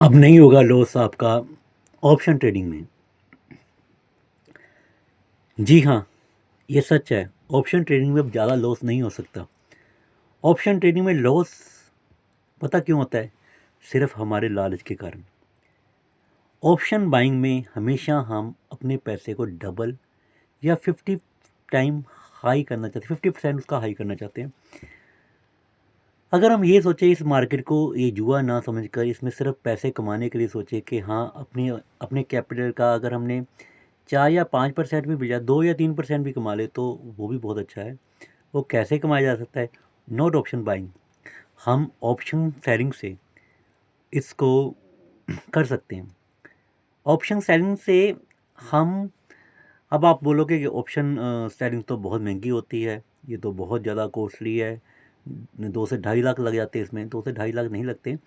अब नहीं होगा लॉस आपका ऑप्शन ट्रेडिंग में। जी हाँ, ये सच है। ऑप्शन ट्रेडिंग में अब ज़्यादा लॉस नहीं हो सकता। ऑप्शन ट्रेडिंग में लॉस पता क्यों होता है? सिर्फ हमारे लालच के कारण। ऑप्शन बाइंग में हमेशा हम अपने पैसे को डबल या 50 टाइम हाई करना चाहते हैं, 50% उसका हाई करना चाहते हैं। अगर हम ये सोचें इस मार्केट को ये जुआ ना समझकर इसमें सिर्फ पैसे कमाने के लिए सोचे कि हाँ, अपने अपने कैपिटल का अगर हमने 4 या 5% भी भेजा, 2 या 3% भी कमा ले तो वो भी बहुत अच्छा है। वो कैसे कमाया जा सकता है? Not option buying. हम ऑप्शन सेलिंग से इसको कर सकते हैं। ऑप्शन सेलिंग से हम, अब आप बोलोगे कि ऑप्शन सेलिंग तो बहुत महंगी होती है, ये तो बहुत ज़्यादा कॉस्टली है, 2 से 2.5 लाख लग जाते हैं इसमें। 2 से 2.5 लाख नहीं लगते।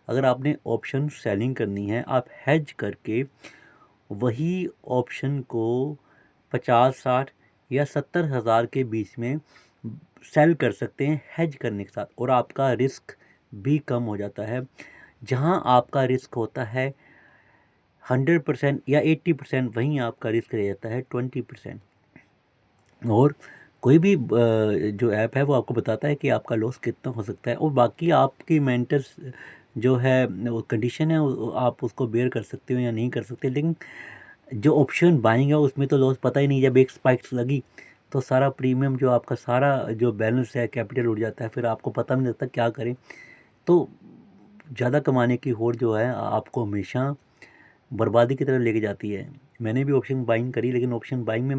अगर आपने ऑप्शन सेलिंग करनी है, आप हेज करके वही ऑप्शन को 50, 60 या 70 हज़ार के बीच में सेल कर सकते हैं हेज करने के साथ, और आपका रिस्क भी कम हो जाता है। जहां आपका रिस्क होता है 100% या 80%, वहीं आपका रिस्क रह जाता है 20%। और कोई भी जो ऐप है वो आपको बताता है कि आपका लॉस कितना हो सकता है, और बाकी आपकी मेंटल जो है वो कंडीशन है, आप उसको बेयर कर सकते हो या नहीं कर सकते। लेकिन जो ऑप्शन बाइंग है उसमें तो लॉस पता ही नहीं। जब एक स्पाइक्स लगी तो सारा प्रीमियम, जो आपका सारा जो बैलेंस है, कैपिटल उड़ जाता है, फिर आपको पता भी नहीं लगता क्या करें। तो ज़्यादा कमाने की होड़ जो है आपको हमेशा बर्बादी की तरफ लेके जाती है। मैंने भी ऑप्शन बाइंग करी, लेकिन ऑप्शन बाइंग में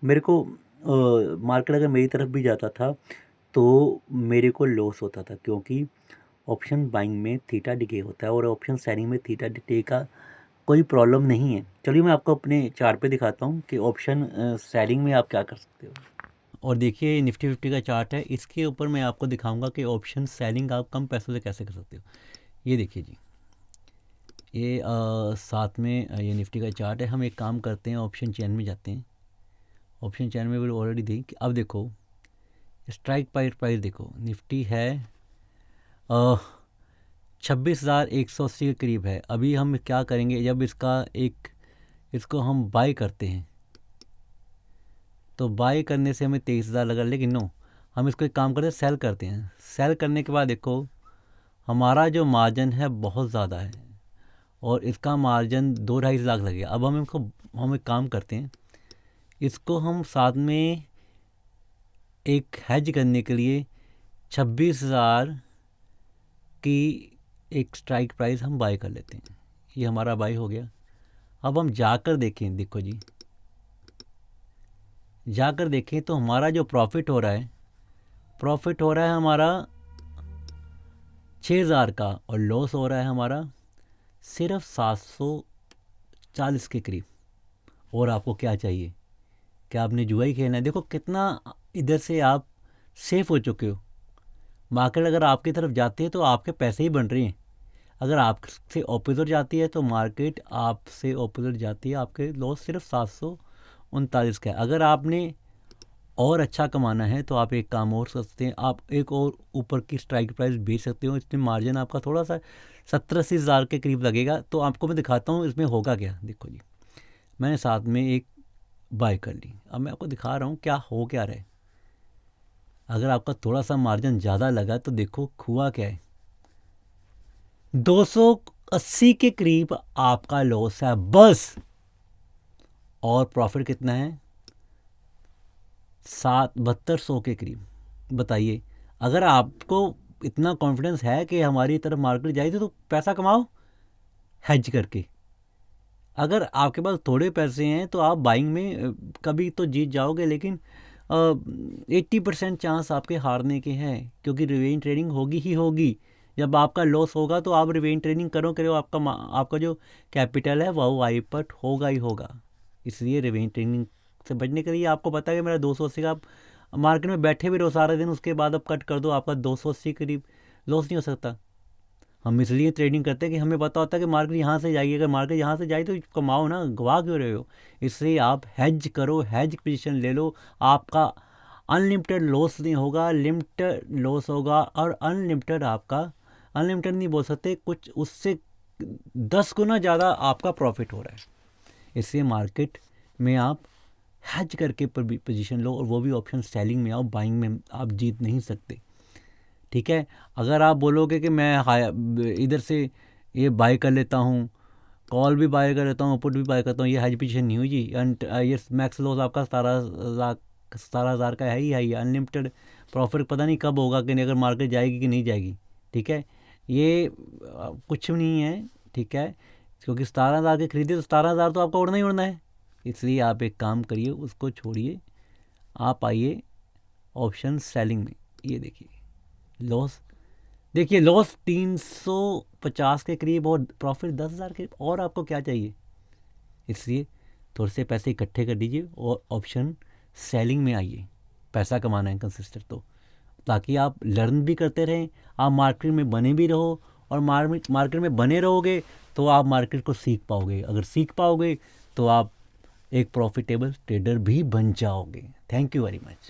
मेरे को मार्केट अगर मेरी तरफ भी जाता था तो मेरे को लॉस होता था, क्योंकि ऑप्शन बाइंग में थीटा डिके होता है और ऑप्शन सेलिंग में थीटा डिके का कोई प्रॉब्लम नहीं है। चलिए मैं आपको अपने चार्ट पे दिखाता हूँ कि ऑप्शन सेलिंग में आप क्या कर सकते हो। और देखिए निफ्टी 50 का चार्ट है, इसके ऊपर मैं आपको दिखाऊंगा कि ऑप्शन सेलिंग आप कम पैसों से कैसे कर सकते हो। ये देखिए जी, ये साथ में ये निफ्टी का चार्ट है। हम एक काम करते हैं, ऑप्शन चेन में जाते हैं। ऑप्शन चेन में भी ऑलरेडी थी कि अब देखो स्ट्राइक प्राइस देखो, निफ्टी है 26,180 के करीब है। अभी हम क्या करेंगे, जब इसको हम बाई करते हैं तो बाई करने से हमें 23,000 लगा, लेकिन नो, हम इसको एक काम करते हैं, सेल करते हैं। सेल करने के बाद देखो हमारा जो मार्जिन है बहुत ज़्यादा है, और इसका मार्जिन 2-2.5 लाख लगेगा। अब हम एक काम करते हैं, इसको हम साथ में एक हेज करने के लिए 26,000 की एक स्ट्राइक प्राइस हम बाई कर लेते हैं। ये हमारा बाई हो गया। अब हम जाकर देखें, देखो जी, जाकर देखें तो हमारा जो प्रॉफिट हो रहा है हमारा 6,000 का, और लॉस हो रहा है हमारा सिर्फ 740 के करीब। और आपको क्या चाहिए? क्या आपने जुआ ही खेलना है? देखो कितना इधर से आप सेफ हो चुके हो। मार्केट अगर आपकी तरफ जाती है तो आपके पैसे ही बन रहे हैं। अगर आपसे ऑपोजिट जाती है तो मार्केट आपसे ऑपोजिट जाती है, आपके लॉस सिर्फ 739 का है। अगर आपने और अच्छा कमाना है तो आप एक काम और कर सकते हैं, आप एक और ऊपर की स्ट्राइक प्राइस बेच सकते हो। इसमें मार्जिन आपका थोड़ा सा 70-80 हज़ार के करीब लगेगा। तो आपको मैं दिखाता हूँ इसमें होगा क्या। देखो जी, मैंने साथ में एक बाय कर ली। अब मैं आपको दिखा रहा हूँ क्या हो क्या रहा है। अगर आपका थोड़ा सा मार्जिन ज़्यादा लगा तो देखो हुआ क्या है, 280 के करीब आपका लॉस है बस। और प्रॉफिट कितना है? 7200 के करीब। बताइए, अगर आपको इतना कॉन्फिडेंस है कि हमारी तरफ मार्केट जाएगी तो पैसा कमाओ हेज करके। अगर आपके पास थोड़े पैसे हैं तो आप बाइंग में कभी तो जीत जाओगे, लेकिन 80% चांस आपके हारने के हैं, क्योंकि रिवेंज ट्रेडिंग होगी ही होगी। जब आपका लॉस होगा तो आप रिवेंज ट्रेडिंग करो आपका जो कैपिटल है वो वाइपट होगा ही होगा। इसलिए रिवेंज ट्रेडिंग से बचने के लिए आपको पता है कि मेरा 280 का, मार्केट में बैठे भी रहो सारा दिन, उसके बाद अब कट कर दो, आपका 280 करीब लॉस नहीं हो सकता। हम इसलिए ट्रेडिंग करते हैं कि हमें पता होता है कि मार्केट यहाँ से जाएगी। अगर मार्केट यहाँ से जाए तो कमाओ ना, गवा क्यों रहे हो? इसलिए आप हेज करो, हेज पोजीशन ले लो। आपका अनलिमिटेड लॉस नहीं होगा, लिमिटेड लॉस होगा। और अनलिमिटेड आपका, अनलिमिटेड नहीं बोल सकते, कुछ उससे 10 गुना ज़्यादा आपका प्रॉफिट हो रहा है। इसलिए मार्केट में आप हैज करके पोजीशन लो, और वो भी ऑप्शन सेलिंग में। आप बाइंग में आप जीत नहीं सकते, ठीक है। अगर आप बोलोगे कि मैं इधर से ये बाय कर लेता हूँ, कॉल भी बाय कर लेता हूँ, पुट भी बाय करता हूँ, ये हैज पोजीशन नहीं हुई जी। एंड ये मैक्स लॉस आपका 17,000 का है ही अनलिमिटेड प्रॉफिट पता नहीं कब होगा कि नहीं, अगर मार्केट जाएगी कि नहीं जाएगी, ठीक है। ये कुछ नहीं है, ठीक है, क्योंकि 17,000 के खरीदे तो 17,000 तो आपको उड़ना ही उड़ना है। इसलिए आप एक काम करिए, उसको छोड़िए, आप आइए ऑप्शन सेलिंग में। ये देखिए लॉस, देखिए लॉस 350 के करीब और प्रॉफिट 10,000 के, और आपको क्या चाहिए। इसलिए थोड़े से पैसे इकट्ठे कर दीजिए और ऑप्शन सेलिंग में आइए। पैसा कमाना है कंसिस्टेंट, तो ताकि आप लर्न भी करते रहें, आप मार्केट में बने भी रहो, और मार्केट में बने रहोगे तो आप मार्केट को सीख पाओगे। अगर सीख पाओगे तो आप एक प्रॉफिटेबल ट्रेडर भी बन जाओगे। Thank you very much.